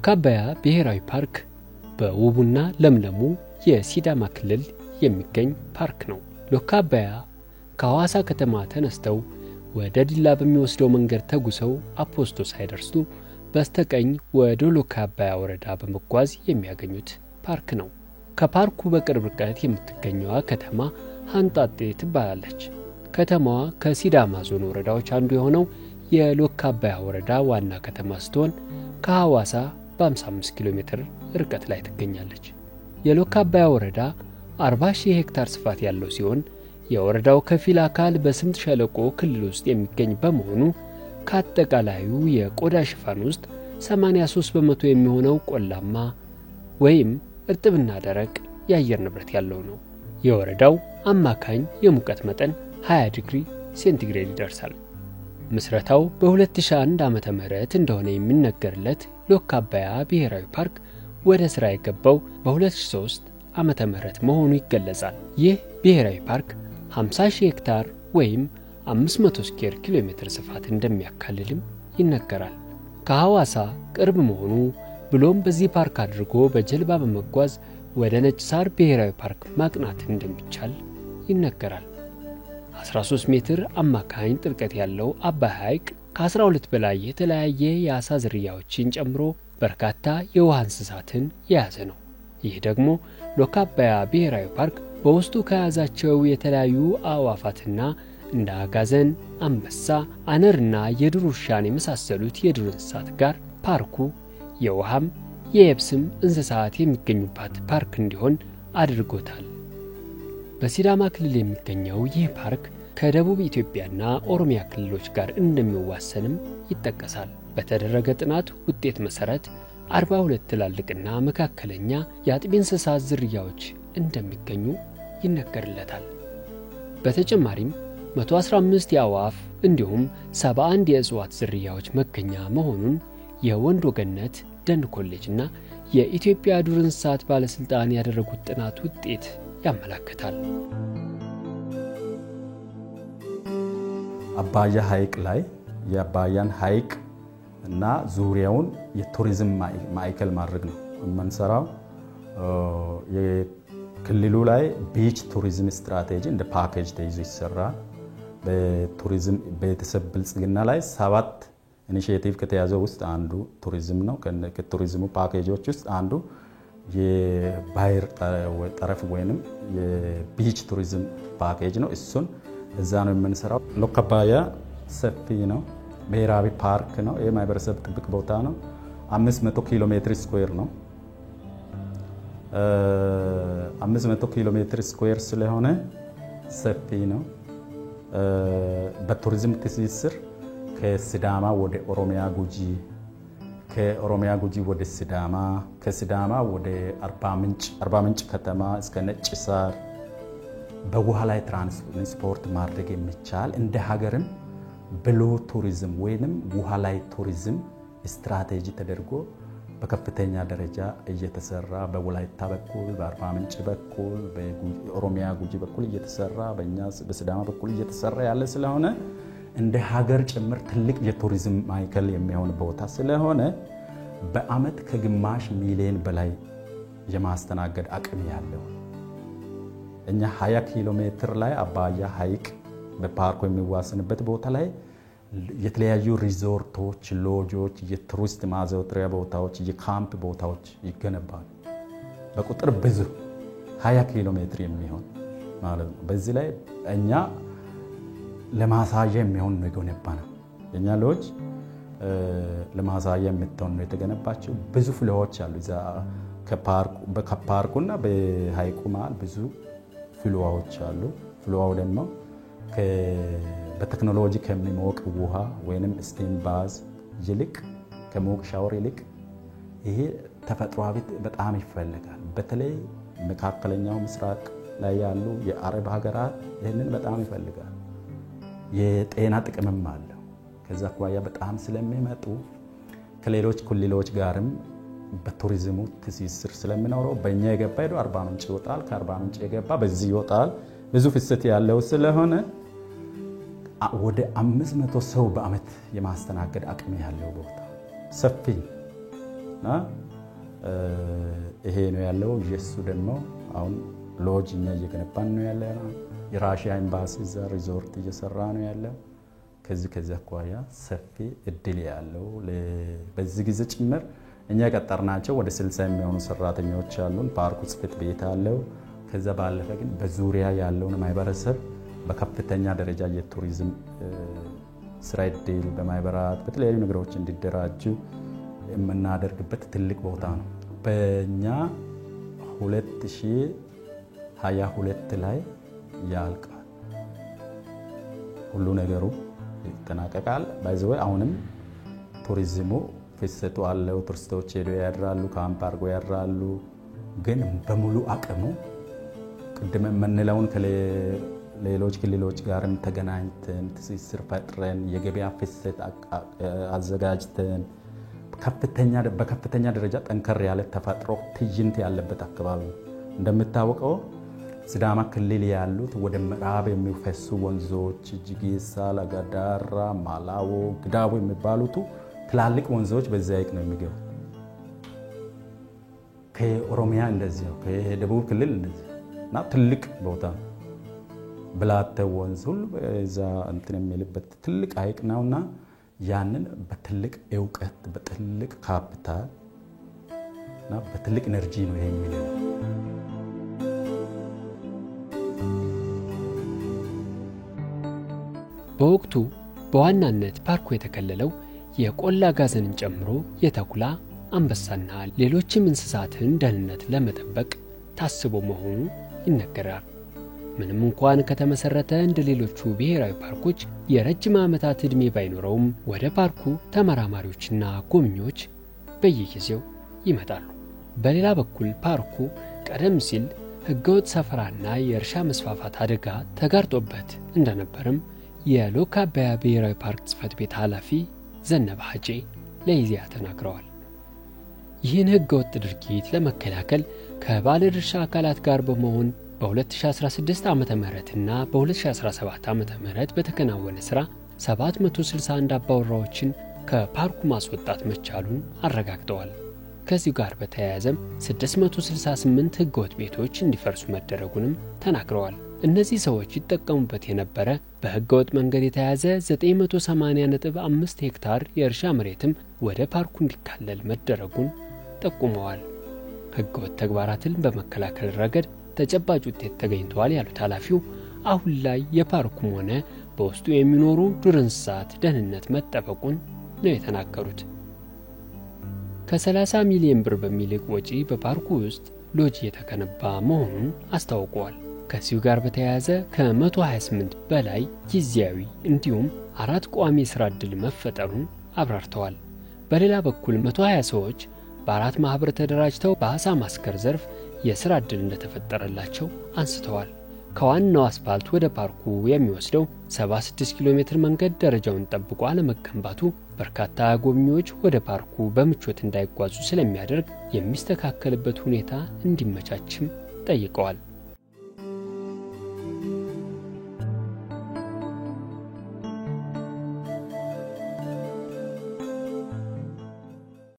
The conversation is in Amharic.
ሎካባያ ብሔራዊ ፓርክ በውቡና ለምለሙ የሲዳማ ክልል የሚገኝ ፓርክ ነው። ሎካባያ ከሐዋሳ ከተማ ተነስተው ወደ ዲላ በሚወስደው መንገድ ተጉሰው አፖስቶ ሳይደርሱ በስተቀኝ ወደ ሎካባያ ወረዳ በመጓዝ የሚያገኙት ፓርክ ነው። ከፓርኩ በቅርብ ርቀት የምትገኘው ከተማ ሃንጣጤ ትባላለች። ከተማዋ ከሲዳማ ዞን ወረዳዎች አንዱ የሆነው የሎካባያ ወረዳ ዋና ከተማ ስትሆን ከሐዋሳ በ55 ኪሎ ሜትር ርቀት ላይ ትገኛለች። የሎካባያ ወረዳ 40,000 ሄክታር ስፋት ያለው ሲሆን የወረዳው ከፊል አካል በስምጥ ሸለቆ ክልል ውስጥ የሚገኝ በመሆኑ ከአጠቃላዩ የቆዳ ሽፋን ውስጥ 83% የሚሆነው ቆላማ ወይም እርጥብና ደረቅ የአየር ንብረት ያለው ነው። የወረዳው አማካኝ የሙቀት መጠን 20 ዲግሪ ሴንቲግሬድ ይደርሳል። ምስረታው በ2001 ዓመተ ምህረት እንደሆነ የሚነገርለት ሎካባያ ብሔራዊ ፓርክ ወደ ስራ የገባው በ2003 ዓመተ ምህረት መሆኑ ይገለጻል። ይህ ብሔራዊ ፓርክ 50,000 ሄክታር ወይም 500 ስኩዌር ኪሎ ሜትር ስፋት እንደሚያካልልም ይነገራል። ከሐዋሳ ቅርብ መሆኑ ብሎም በዚህ ፓርክ አድርጎ በጀልባ በመጓዝ ወደ ነጭ ሳር ብሔራዊ ፓርክ ማቅናት እንደሚቻል ይነገራል። 13 ሜትር አማካኝ ጥልቀት ያለው አባይ ሐይቅ ከ12 በላይ የተለያየ የአሳ ዝርያዎችን ጨምሮ በርካታ የውሃ እንስሳትን የያዘ ነው። ይህ ደግሞ ሎካባያ ብሔራዊ ፓርክ በውስጡ ከያዛቸው የተለያዩ አዕዋፋትና እንደ አጋዘን፣ አንበሳ፣ አነርና የዱር ውሻን የመሳሰሉት የዱር እንስሳት ጋር ፓርኩ የውሃም የየብስም እንስሳት የሚገኙበት ፓርክ እንዲሆን አድርጎታል። በሲዳማ ክልል የሚገኘው ይህ ፓርክ ከደቡብ ኢትዮጵያና ኦሮሚያ ክልሎች ጋር እንደሚዋሰንም ይጠቀሳል። በተደረገ ጥናት ውጤት መሰረት 42 ትላልቅና መካከለኛ የአጥቢ እንስሳት ዝርያዎች እንደሚገኙ ይነገርለታል። በተጨማሪም 115 የአዕዋፍ እንዲሁም 71 የእጽዋት ዝርያዎች መገኛ መሆኑን የወንዶ ገነት ደን ኮሌጅና የኢትዮጵያ ዱር እንስሳት ባለስልጣን ያደረጉት ጥናት ውጤት ያመለክታል። አባያ ሐይቅ ላይ የአባያን ሐይቅ እና ዙሪያውን የቱሪዝም ማዕከል ማድረግ ነው የምንሰራው። የክልሉ ላይ ቢች ቱሪዝም ስትራቴጂ እንደ ፓኬጅ ተይዞ ይሰራል። በቱሪዝም ቤተሰብ ብልጽግና ላይ 7 ኢኒሺዬቲቭ ከተያዘው ውስጥ አንዱ ቱሪዝም ነው። ከቱሪዝሙ ፓኬጆች ውስጥ አንዱ የባህር ጠረፍ ወይንም የቢች ቱሪዝም ፓኬጅ ነው። እሱን እዛ ነው የምንሰራው። ሎካባያ ሰፊ ነው፣ ብሔራዊ ፓርክ ነው። የማህበረሰብ ጥብቅ ቦታ ነው። 500 ኪሎ ሜትር ስኩዌር ነው። 500 ኪሎ ሜትር ስኩዌር ስለሆነ ሰፊ ነው። በቱሪዝም ትስስር ከሲዳማ ወደ ኦሮሚያ ጉጂ፣ ከኦሮሚያ ጉጂ ወደ ሲዳማ፣ ከሲዳማ ወደ አርባ ምንጭ ከተማ እስከ ነጭ ሳር በውሃ ላይ ትራንስፖርት ማድረግ የሚቻል እንደ ሀገርም ብሉ ቱሪዝም ወይንም ውሃ ላይ ቱሪዝም ስትራቴጂ ተደርጎ በከፍተኛ ደረጃ እየተሰራ በወላይታ በኩል፣ በአርባ ምንጭ በኩል፣ በኦሮሚያ ጉጂ በኩል እየተሰራ በእኛ በሲዳማ በኩል እየተሰራ ያለ ስለሆነ እንደ ሀገር ጭምር ትልቅ የቱሪዝም ማዕከል የሚሆን ቦታ ስለሆነ በአመት ከግማሽ ሚሊዮን በላይ የማስተናገድ አቅም ያለው እኛ 20 ኪሎ ሜትር ላይ አባያ ሐይቅ በፓርኩ የሚዋሰንበት ቦታ ላይ የተለያዩ ሪዞርቶች፣ ሎጆች፣ የቱሪስት ማዘውተሪያ ቦታዎች፣ የካምፕ ቦታዎች ይገነባሉ። በቁጥር ብዙ 20 ኪሎ ሜትር የሚሆን ማለት ነው። በዚህ ላይ እኛ ለማሳያ የሚሆን ነው የገነባነው። የኛ ሎጅ ለማሳያ የምትሆን ነው የተገነባቸው። ብዙ ፍሎዎች አሉ እዛ ከፓርኩና በሐይቁ መሃል ብዙ ፍሎዎች አሉ። ፍሎው ደግሞ በቴክኖሎጂ ከሚሞቅ ውሃ ወይንም ስቲም ባዝ ይልቅ ከሞቅ ሻወር ይልቅ ይሄ ተፈጥሯዊ በጣም ይፈልጋል። በተለይ መካከለኛው ምስራቅ ላይ ያሉ የአረብ ሀገራት ይሄንን በጣም ይፈልጋል። የጤና ጥቅምም አለው። ከዛ አኳያ በጣም ስለሚመጡ ከሌሎች ክልሎች ጋርም በቱሪዝሙ ትስስር ስለሚኖረው በእኛ የገባ ሄዶ አርባ ምንጭ ይወጣል፣ ከአርባ ምንጭ የገባ በዚህ ይወጣል። ብዙ ፍሰት ያለው ስለሆነ ወደ 500 ሰው በአመት የማስተናገድ አቅም ያለው ቦታ ሰፊ እና ይሄ ነው ያለው። የሱ ደግሞ አሁን ሎጅ እኛ እየገነባን ነው ያለው። የራሺያ ኤምባሲ እዛ ሪዞርት እየሰራ ነው ያለው። ከዚህ አኳያ ሰፊ እድል ያለው በዚህ ጊዜ ጭምር እኛ ቀጠርናቸው ወደ 60 የሚሆኑ ሰራተኞች አሉን። ፓርኩ ጽሕፈት ቤት አለው። ከዛ ባለፈ ግን በዙሪያ ያለውን ማህበረሰብ በከፍተኛ ደረጃ የቱሪዝም ስራ እድል በማህበራት በተለያዩ ነገሮች እንዲደራጁ የምናደርግበት ትልቅ ቦታ ነው። በእኛ 2022 ላይ ያልቃል ሁሉ ነገሩ ይጠናቀቃል። ባይዘው አሁንም ቱሪዝሙ ፍሰቱ አለው። ቱሪስቶች ሄደው ያድራሉ፣ ካምፕ አድርገው ያድራሉ። ግን በሙሉ አቅሙ ቅድም የምንለውን ከሌሎች ክልሎች ጋርም ተገናኝተን ትስስር ፈጥረን የገበያ ፍሰት አዘጋጅተን በከፍተኛ ደረጃ ጠንከር ያለ ተፈጥሮ ትዕይንት ያለበት አካባቢ ነው። እንደምታወቀው ሲዳማ ክልል ያሉት ወደ ምዕራብ የሚፈሱ ወንዞች ጅጌሳ፣ ለጋዳራ፣ ማላዎ፣ ግዳቦ የሚባሉት ትላልቅ ወንዞች በዚያ ሐይቅ ነው የሚገቡት። ከኦሮሚያ እንደዚህ ነው፣ ከደቡብ ክልል እንደዚህ እና ትልቅ ቦታ ብላቴ ወንዝ ሁሉ እዛ እንትን የሚልበት ትልቅ ሐይቅ ነውና ያንን በትልቅ ዕውቀት በትልቅ ካፒታል እና በትልቅ ኤነርጂ ነው ይሄ የሚለው። በወቅቱ በዋናነት ፓርኩ የተከለለው የቆላ አጋዘንን ጨምሮ የተኩላ፣ አንበሳና ሌሎችም እንስሳትን ደህንነት ለመጠበቅ ታስቦ መሆኑ ይነገራል። ምንም እንኳን ከተመሰረተ እንደ ሌሎቹ ብሔራዊ ፓርኮች የረጅም ዓመታት ዕድሜ ባይኖረውም ወደ ፓርኩ ተመራማሪዎችና ጎብኚዎች በየጊዜው ይመጣሉ። በሌላ በኩል ፓርኩ ቀደም ሲል ሕገወጥ ሰፈራና የእርሻ መስፋፋት አደጋ ተጋርጦበት እንደነበርም የሎካ አባያ ብሔራዊ ፓርክ ጽሕፈት ቤት ኃላፊ ዘነበ ሀጄ ለኢዜአ ተናግረዋል። ይህን ሕገወጥ ድርጊት ለመከላከል ከባለድርሻ አካላት ጋር በመሆን በ2016 ዓመተ ምህረትና በ2017 ዓመተ ምህረት በተከናወነ ሥራ 761 አባወራዎችን ከፓርኩ ማስወጣት መቻሉን አረጋግጠዋል። ከዚሁ ጋር በተያያዘም 668 ሕገወጥ ቤቶች እንዲፈርሱ መደረጉንም ተናግረዋል። እነዚህ ሰዎች ይጠቀሙበት የነበረ በሕገወጥ መንገድ የተያዘ 980.5 ሄክታር የእርሻ መሬትም ወደ ፓርኩ እንዲካለል መደረጉን ጠቁመዋል። ሕገወጥ ተግባራትን በመከላከል ረገድ ተጨባጭ ውጤት ተገኝቷል ያሉት ኃላፊው አሁን ላይ የፓርኩም ሆነ በውስጡ የሚኖሩ ዱር እንስሳት ደህንነት መጠበቁን ነው የተናገሩት። ከ30 ሚሊዮን ብር በሚልቅ ወጪ በፓርኩ ውስጥ ሎጅ የተገነባ መሆኑን አስታውቀዋል። ከዚሁ ጋር በተያያዘ ከ128 በላይ ጊዜያዊ እንዲሁም 4 ቋሚ የሥራ ዕድል መፈጠሩን አብራርተዋል። በሌላ በኩል 120 ሰዎች በ4 ማኅበር ተደራጅተው በአሳ ማስገር ዘርፍ የሥራ ዕድል እንደተፈጠረላቸው አንስተዋል። ከዋናው አስፋልት ወደ ፓርኩ የሚወስደው 76 ኪሎ ሜትር መንገድ ደረጃውን ጠብቆ አለመገንባቱ በርካታ ጎብኚዎች ወደ ፓርኩ በምቾት እንዳይጓዙ ስለሚያደርግ የሚስተካከልበት ሁኔታ እንዲመቻችም ጠይቀዋል።